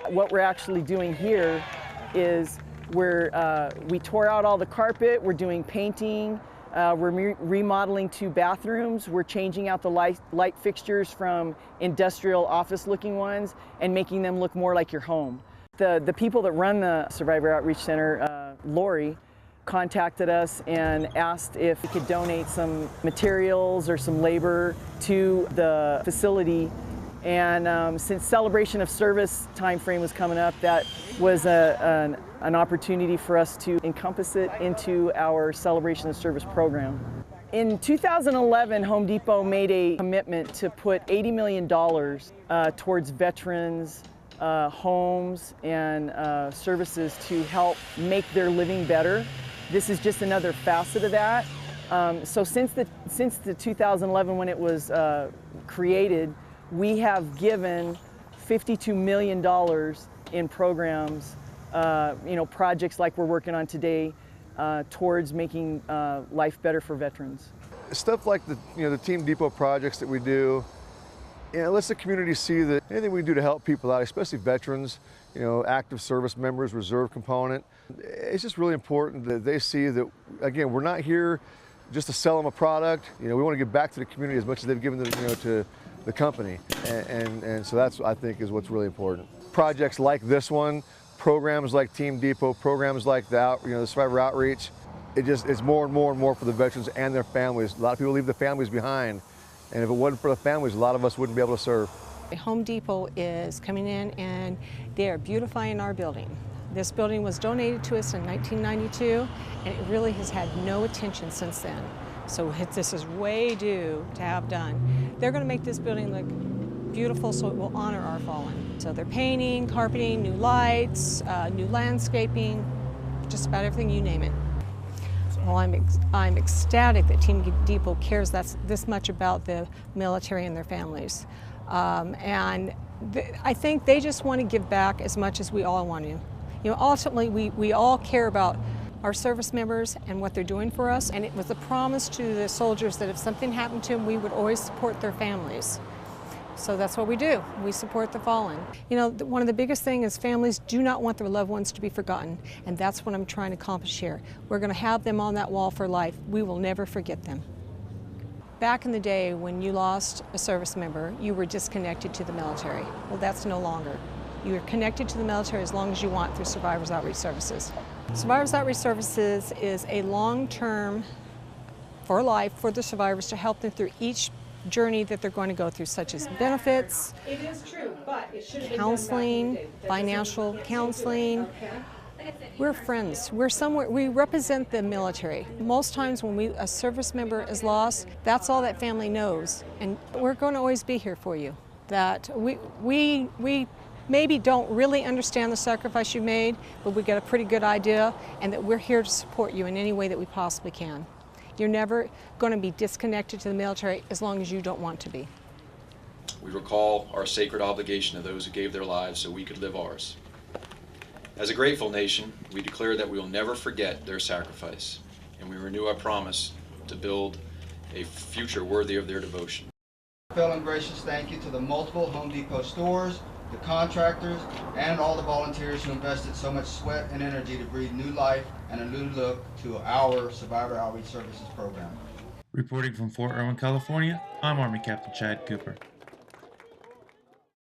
What we're actually doing here is we tore out all the carpet, we're doing painting, we're remodeling 2 bathrooms, we're changing out the light fixtures from industrial office looking ones and making them look more like your home. The people that run the Survivor Outreach Center, Lori, contacted us and asked if we could donate some materials or some labor to the facility. And since celebration of service time frame was coming up, that was an opportunity for us to encompass it into our celebration of service program. In 2011, Home Depot made a commitment to put $80 million towards veterans, homes, and services to help make their living better. This is just another facet of that. So since the 2011, when it was created, we have given $52 million in programs, projects like we're working on today, towards making life better for veterans. Stuff like the Team Depot projects that we do, it lets the community see that anything we do to help people out, especially veterans, active service members, reserve component, it's just really important that they see that, again, we're not here just to sell them a product. We want to give back to the community as much as they've given to the company, and so that's, I think, is what's really important. Projects like this one, programs like Team Depot, programs like the Survivor Outreach, it's more and more and more for the veterans and their families. A lot of people leave the families behind, and if it wasn't for the families, a lot of us wouldn't be able to serve. Home Depot is coming in and they are beautifying our building. This building was donated to us in 1992, and it really has had no attention since then. So this is way due to have done. They're going to make this building look beautiful so it will honor our fallen. So they're painting, carpeting, new lights, new landscaping, just about everything, you name it. Well, I'm ecstatic that Team Depot cares this much about the military and their families. I think they just want to give back as much as we all want to. Ultimately, we all care about our service members and what they're doing for us, and it was a promise to the soldiers that if something happened to them, we would always support their families. So that's what we do. We support the fallen. One of the biggest things is families do not want their loved ones to be forgotten, and that's what I'm trying to accomplish here. We're going to have them on that wall for life. We will never forget them. Back in the day when you lost a service member, you were disconnected to the military. Well, that's no longer. You are connected to the military as long as you want through Survivors Outreach Services. Survivors Outreach Services is a long-term, for life, for the survivors to help them through each journey that they're going to go through, such as benefits, counseling, financial counseling. We're friends. We represent the military. Most times when a service member is lost, that's all that family knows, and we're going to always be here for you. That we maybe don't really understand the sacrifice you made, but we get a pretty good idea, and that we're here to support you in any way that we possibly can. You're never going to be disconnected to the military as long as you don't want to be. We recall our sacred obligation to those who gave their lives so we could live ours. As a grateful nation, we declare that we will never forget their sacrifice, and we renew our promise to build a future worthy of their devotion. Heartfelt and gracious thank you to the multiple Home Depot stores, the contractors, and all the volunteers who invested so much sweat and energy to breathe new life and a new look to our Survivor Outreach Services program. Reporting from Fort Irwin, California, I'm Army Captain Chad Cooper.